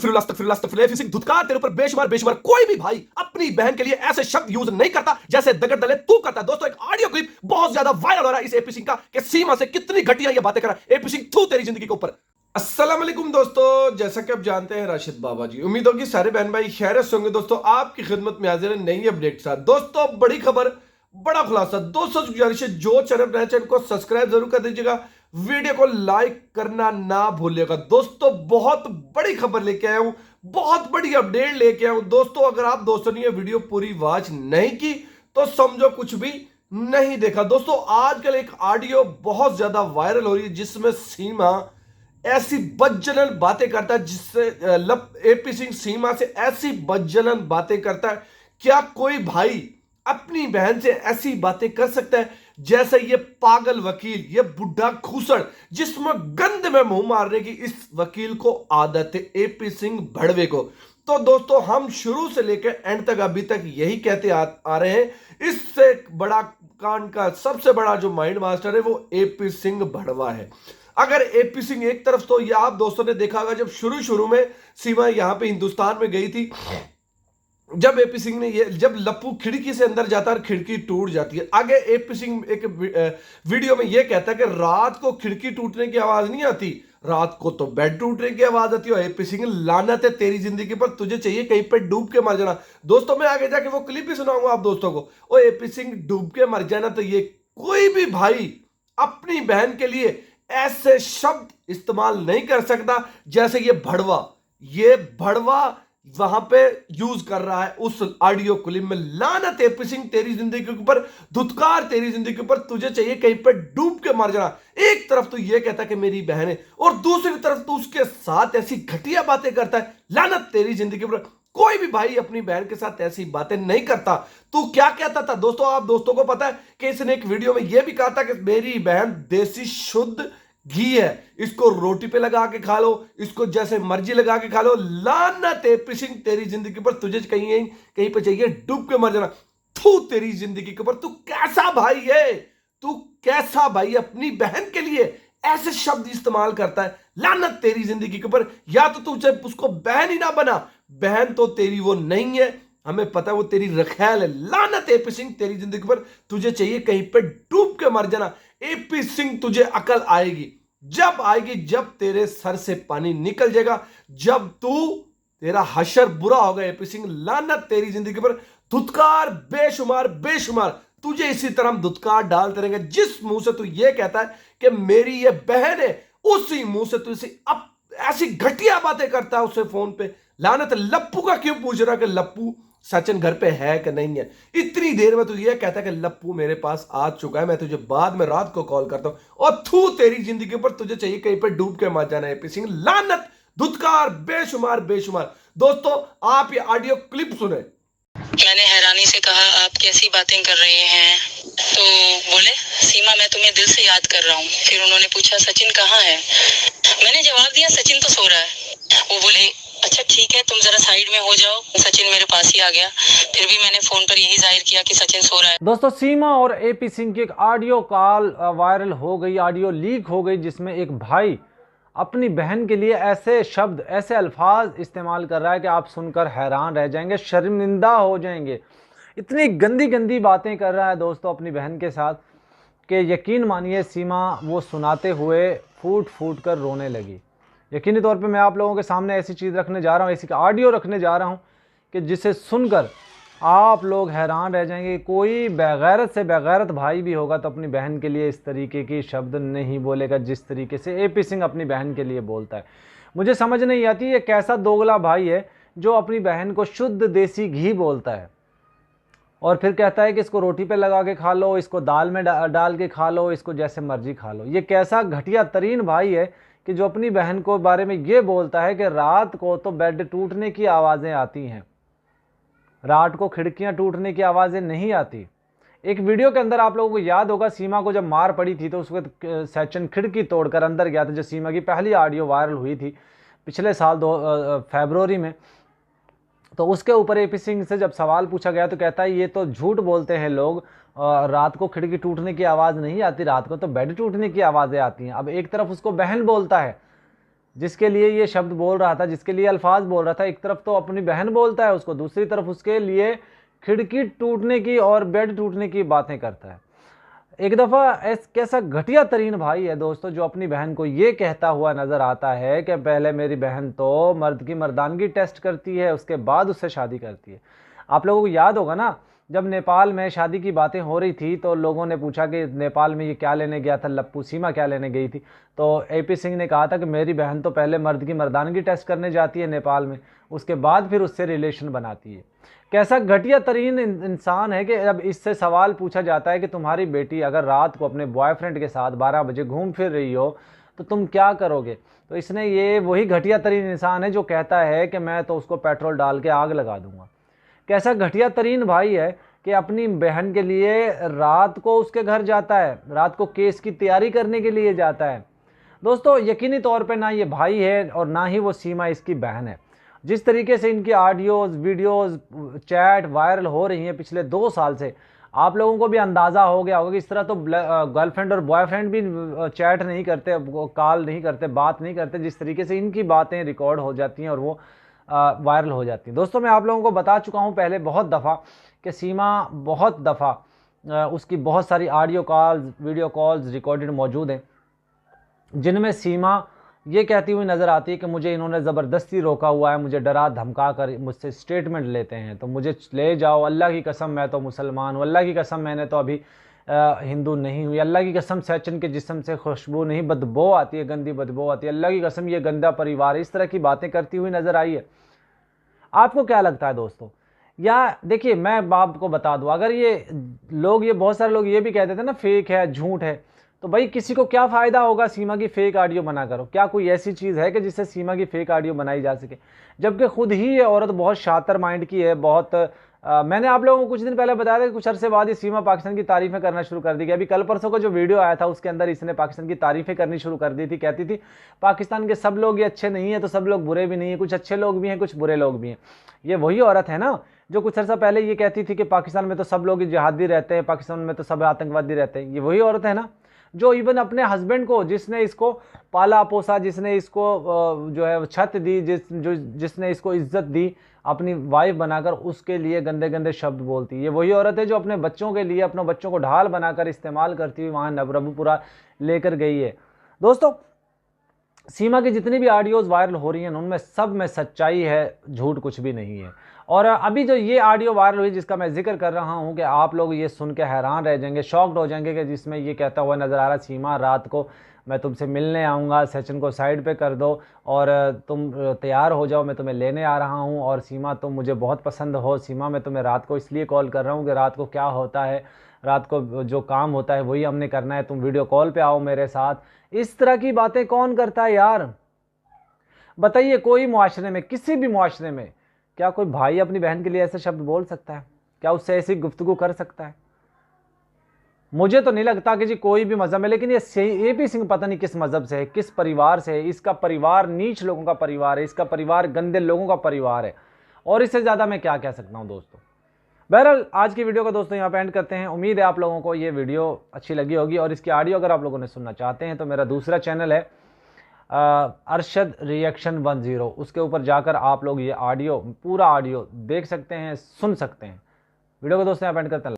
अस्तगफिरुल्लाह अस्तगफिरुल्लाह अस्तगफिरुल्लाह धुतकार तेरे ऊपर बेशुमार बेशुमार कोई भी भाई अपनी बहन के लिए ऐसे शब्द यूज नहीं करता जैसे दगड़ दले तू करता। दोस्तों एक ऑडियो क्लिप बहुत ज्यादा वायरल हो रहा है इस एपी सिंह का कि सीमा से कितनी घटिया ये बातें कर रहा है। एपी सिंह तू तेरी जिंदगी के ऊपर। अस्सलाम वालेकुम दोस्तों, जैसा कि आप जानते हैं राशिद बाबा जी, उम्मीद होगी सारे बहन भाई खैरियत से होंगे। दोस्तों आपकी खिदमत में हाजिर है नई अपडेट के साथ। दोस्तों बड़ी खबर, बड़ा खुलासा। दोस्तों गुजारिश है जो चैनल को सब्सक्राइब जरूर कर दीजिएगा, वीडियो को लाइक करना ना भूलिएगा। दोस्तों बहुत बड़ी खबर लेके आया हूं, बहुत बड़ी अपडेट लेके आया हूं। दोस्तों अगर आप दोस्तों ने ये वीडियो पूरी वॉच नहीं की तो समझो कुछ भी नहीं देखा। दोस्तों आजकल एक ऑडियो बहुत ज्यादा वायरल हो रही है जिसमें सीमा ऐसी बदजलन बातें करता है, जिससे एपी सिंह सीमा से ऐसी बदजलन बातें करता है। क्या कोई भाई अपनी बहन से ऐसी बातें कर सकता है? जैसे ये पागल वकील, ये बुढ़ा खूसड़ जिसमें गंद में मुंह मारने की इस वकील को आदत है, एपी सिंह भड़वे को। तो दोस्तों हम शुरू से लेकर एंड तक अभी तक यही कहते आ रहे हैं, इससे बड़ा कांड का सबसे बड़ा जो माइंड मास्टर है वो एपी सिंह भड़वा है। अगर एपी सिंह एक तरफ, तो ये आप दोस्तों ने देखा होगा जब शुरू में सीमा यहां पे हिंदुस्तान में गई थी, जब एपी सिंह ने ये, जब लप्पू खिड़की से अंदर जाता है और खिड़की टूट जाती है, आगे एपी सिंह एक वीडियो में ये कहता है कि रात को खिड़की टूटने की आवाज नहीं आती, रात को तो बेड टूटने की आवाज आती है। एपी सिंह लानत है तेरी जिंदगी पर, तुझे चाहिए कहीं पे डूब के मर जाना। दोस्तों मैं आगे जाके वो क्लिप भी सुनाऊंगा आप दोस्तों को। ओ एपी सिंह डूब के मर जाना, तो ये कोई भी भाई अपनी बहन के लिए ऐसे शब्द इस्तेमाल नहीं कर सकता जैसे ये भड़वा वहां पे यूज कर रहा है उस ऑडियो क्लिप में। लानत एपी सिंह तेरी जिंदगी के ऊपर, धुतकार तेरी जिंदगी के ऊपर, तुझे चाहिए कहीं पे डूब के मर जाना। एक तरफ तो ये कहता है कि मेरी बहन है और दूसरी तरफ तो उसके साथ ऐसी घटिया बातें करता है। लानत तेरी जिंदगी पर, कोई भी भाई अपनी बहन के साथ ऐसी बातें नहीं करता। तू क्या कहता था दोस्तों? आप दोस्तों को पता है कि इसने एक वीडियो में यह भी कहा था कि मेरी बहन देसी शुद्ध घी है, इसको रोटी पे लगा के खा लो, इसको जैसे मर्जी लगा के खा लो। लानत एपी सिंह तेरी जिंदगी पर, तुझे कहीं पे चाहिए डूब के मर जाना। तू तेरी जिंदगी के ऊपर, तू कैसा भाई है? तू कैसा भाई अपनी बहन के लिए ऐसे शब्द इस्तेमाल करता है? लानत तेरी जिंदगी के ऊपर। या तो तुझे उसको बहन ही ना बना, बहन तो तेरी वो नहीं है, हमें पता है वो तेरी रखैल है। लानत एपी सिंह तेरी जिंदगी पर, तुझे चाहिए कहीं पे डूब के मर जाना। एपी सिंह तुझे अकल आएगी, जब आएगी जब तेरे सर से पानी निकल जाएगा, जब तेरा हशर बुरा होगा। एपी सिंह लानत तेरी जिंदगी पर, धुतकार बेशुमार बेशुमार, तुझे इसी तरह हम धुतकार डालते रहेंगे। जिस मुंह से तू ये कहता है कि मेरी ये बहन है, उसी मुंह से तू इसे अब ऐसी घटिया बातें करता है उससे फोन पे। लानत लप्पू का क्यों पूछ रहा कि लप्पू सचिन घर पे है कि नहीं है? इतनी देर में तू ये कहता है कि लप्पू मेरे पास आ चुका है, मैं तुझे बाद में रात को कॉल करता हूं। और तू तेरी जिंदगी पर, तुझे चाहिए कहीं पे डूब के मर जाना। एपी सिंह लानत, धुतकार बेशुमार बेशुमार। दोस्तों आप ये ऑडियो क्लिप सुने। मैंने हैरानी से कहा आप कैसी बातें कर रहे हैं, तो बोले सीमा मैं तुम्हें दिल से याद कर रहा हूँ। फिर उन्होंने पूछा सचिन कहाँ है? मैंने जवाब दिया सचिन तो सो रहा है। वो बोले अच्छा ठीक है तुम जरा साइड में हो जाओ। सचिन मेरे पास ही आ गया, फिर भी मैंने फोन पर यही जाहिर किया कि सचिन सो रहा है। दोस्तों सीमा और एपी सिंह की एक ऑडियो कॉल वायरल हो गई, ऑडियो लीक हो गई, जिसमें एक भाई अपनी बहन के लिए ऐसे शब्द, ऐसे अल्फाज इस्तेमाल कर रहा है कि आप सुनकर हैरान रह जाएंगे, शर्मिंदा हो जाएंगे। इतनी गंदी गंदी बातें कर रहा है दोस्तों अपनी बहन के साथ कि यकीन मानिए सीमा वो सुनाते हुए फूट फूट कर रोने लगी। यकीनी तौर पे मैं आप लोगों के सामने ऐसी चीज़ रखने जा रहा हूँ, ऐसी ऑडियो रखने जा रहा हूँ कि जिसे सुनकर आप लोग हैरान रह जाएंगे। कोई बेगैरत से बेगैरत भाई भी होगा तो अपनी बहन के लिए इस तरीके की शब्द नहीं बोलेगा जिस तरीके से एपी सिंह अपनी बहन के लिए बोलता है। मुझे समझ नहीं आती ये कैसा दोगला भाई है जो अपनी बहन को शुद्ध देसी घी बोलता है और फिर कहता है कि इसको रोटी पे लगा के खा लो, इसको दाल में डाल के खा लो, इसको जैसे मर्जी खा लो। ये कैसा घटिया तरीन भाई है कि जो अपनी बहन को बारे में ये बोलता है कि रात को तो बेड टूटने की आवाज़ें आती हैं, रात को खिड़कियां टूटने की आवाज़ें नहीं आती। एक वीडियो के अंदर आप लोगों को याद होगा सीमा को जब मार पड़ी थी तो उस वक्त सचिन खिड़की तोड़कर अंदर गया था, जो सीमा की पहली ऑडियो वायरल हुई थी पिछले साल फरवरी में। तो उसके ऊपर एपी सिंह से जब सवाल पूछा गया तो कहता है ये तो झूठ बोलते हैं लोग, रात को खिड़की टूटने की आवाज़ नहीं आती, रात को तो बेड टूटने की आवाज़ें आती हैं। अब एक तरफ उसको बहन बोलता है जिसके लिए ये शब्द बोल रहा था, जिसके लिए अल्फाज बोल रहा था, एक तरफ तो अपनी बहन बोलता है उसको, दूसरी तरफ उसके लिए खिड़की टूटने की और बेड टूटने की बातें करता है। एक दफ़ा कैसा घटिया तरीन भाई है दोस्तों, जो अपनी बहन को ये कहता हुआ नज़र आता है कि पहले मेरी बहन तो मर्द की मर्दानगी टेस्ट करती है, उसके बाद उससे शादी करती है। आप लोगों को याद होगा ना, जब नेपाल में शादी की बातें हो रही थी तो लोगों ने पूछा कि नेपाल में ये क्या लेने गया था लप्पू, सीमा क्या लेने गई थी, तो एपी सिंह ने कहा था कि मेरी बहन तो पहले मर्द की मर्दानगी टेस्ट करने जाती है नेपाल में, उसके बाद फिर उससे रिलेशन बनाती है। कैसा घटिया तरीन इंसान है कि जब इससे सवाल पूछा जाता है कि तुम्हारी बेटी अगर रात को अपने बॉयफ्रेंड के साथ 12 बजे घूम फिर रही हो तो तुम क्या करोगे, तो इसने ये वही घटिया तरीन इंसान है जो कहता है कि मैं तो उसको पेट्रोल डाल के आग लगा दूंगा। कैसा घटिया तरीन भाई है कि अपनी बहन के लिए रात को उसके घर जाता है, रात को केस की तैयारी करने के लिए जाता है। दोस्तों यकीनी तौर पे ना ये भाई है और ना ही वो सीमा इसकी बहन है। जिस तरीके से इनकी ऑडियोज़, वीडियोज़, चैट वायरल हो रही हैं पिछले 2 साल से, आप लोगों को भी अंदाज़ा हो गया होगा कि इस तरह तो गर्लफ्रेंड और बॉयफ्रेंड भी चैट नहीं करते, कॉल नहीं करते, बात नहीं करते, जिस तरीके से इनकी बातें रिकॉर्ड हो जाती हैं और वो वायरल हो जाती हैं। दोस्तों मैं आप लोगों को बता चुका हूँ पहले बहुत दफ़ा कि सीमा बहुत दफ़ा उसकी बहुत सारी audio calls, video calls recorded मौजूद हैं, जिनमें सीमा ये कहती हुई नज़र आती है कि मुझे इन्होंने ज़बरदस्ती रोका हुआ है, मुझे डरा धमका कर मुझसे स्टेटमेंट लेते हैं, तो मुझे ले जाओ, अल्लाह की कसम मैं तो मुसलमान हूँ, अल्लाह की कसम मैंने तो अभी हिंदू नहीं हुई, अल्लाह की कसम सचिन के जिस्म से खुशबू नहीं बदबू आती है, गंदी बदबू आती है, अल्लाह की कसम ये गंदा परिवार है, इस तरह की बातें करती हुई नज़र आई है। आपको क्या लगता है दोस्तों? या देखिए मैं आपको बता दूं, अगर ये लोग, ये बहुत सारे लोग ये भी कहते थे ना फेक है, झूठ है, तो भाई किसी को क्या फ़ायदा होगा सीमा की फ़ेक ऑडियो बना करो? क्या कोई ऐसी चीज़ है कि जिससे सीमा की फ़ेक ऑडियो बनाई जा सके? जबकि खुद ही ये औरत बहुत शातिर माइंड की है, बहुत मैंने आप लोगों को कुछ दिन पहले बताया था कि कुछ अरसे बाद ये सीमा पाकिस्तान की तारीफ़ें करना शुरू कर दी। अभी कल परसों का जो वीडियो आया था उसके अंदर इसने पाकिस्तान की तारीफ़ें करनी शुरू कर दी थी। कहती थी पाकिस्तान के सब लोग ये अच्छे नहीं है तो सब लोग बुरे भी नहीं है, कुछ अच्छे लोग भी हैं, कुछ बुरे लोग भी हैं। ये वही औरत है ना जो कुछ अर्सा पहले ये कहती थी कि पाकिस्तान में तो सब लोग जिहादी रहते हैं, पाकिस्तान में तो सब आतंकवादी रहते हैं। ये वही औरत है ना जो इवन अपने हस्बैंड को, जिसने इसको पाला पोसा, जिसने इसको जो है छत दी, जिसने इसको इज्जत दी अपनी वाइफ बनाकर, उसके लिए गंदे गंदे शब्द बोलती है। ये वही औरत है जो अपने बच्चों के लिए अपने बच्चों को ढाल बनाकर इस्तेमाल करती हुई वहाँ नबरबपुरा लेकर गई है। दोस्तों सीमा की जितनी भी ऑडियोज़ वायरल हो रही हैं उनमें सब में सच्चाई है, झूठ कुछ भी नहीं है। और अभी जो ये ऑडियो वायरल हुई जिसका मैं जिक्र कर रहा हूँ कि आप लोग ये सुन के हैरान रह जाएंगे, शॉक्ड हो जाएंगे कि जिसमें ये कहता हुआ नज़र आ रहा सीमा रात को मैं तुमसे मिलने आऊँगा, सचिन को साइड पे कर दो और तुम तैयार हो जाओ, मैं तुम्हें लेने आ रहा हूँ, और सीमा तुम मुझे बहुत पसंद हो, सीमा मैं तुम्हें रात को इसलिए कॉल कर रहा हूँ कि रात को क्या होता है, रात को जो काम होता है वही हमने करना है, तुम वीडियो कॉल पे आओ मेरे साथ। इस तरह की बातें कौन करता है यार? बताइए कोई मुआशरे में, किसी भी मुआशरे में क्या कोई भाई अपनी बहन के लिए ऐसे शब्द बोल सकता है? क्या उससे ऐसी गुफ्तगू कर सकता है? मुझे तो नहीं लगता कि जी कोई भी मजहब है, लेकिन ये एपी सिंह पता नहीं किस मजहब से है, किस परिवार से है। इसका परिवार नीच लोगों का परिवार है, इसका परिवार गंदे लोगों का परिवार है, और इससे ज़्यादा मैं क्या कह सकता हूँ दोस्तों। बहरहाल आज की वीडियो को दोस्तों यहाँ पे एंड करते हैं। उम्मीद है आप लोगों को ये वीडियो अच्छी लगी होगी, और इसकी ऑडियो अगर आप लोगों ने सुनना चाहते हैं तो मेरा दूसरा चैनल है अरशद रिएक्शन 10, उसके ऊपर जाकर आप लोग ये ऑडियो, पूरा ऑडियो देख सकते हैं, सुन सकते हैं। वीडियो को दोस्तों यहाँ पे एंड करते हैं।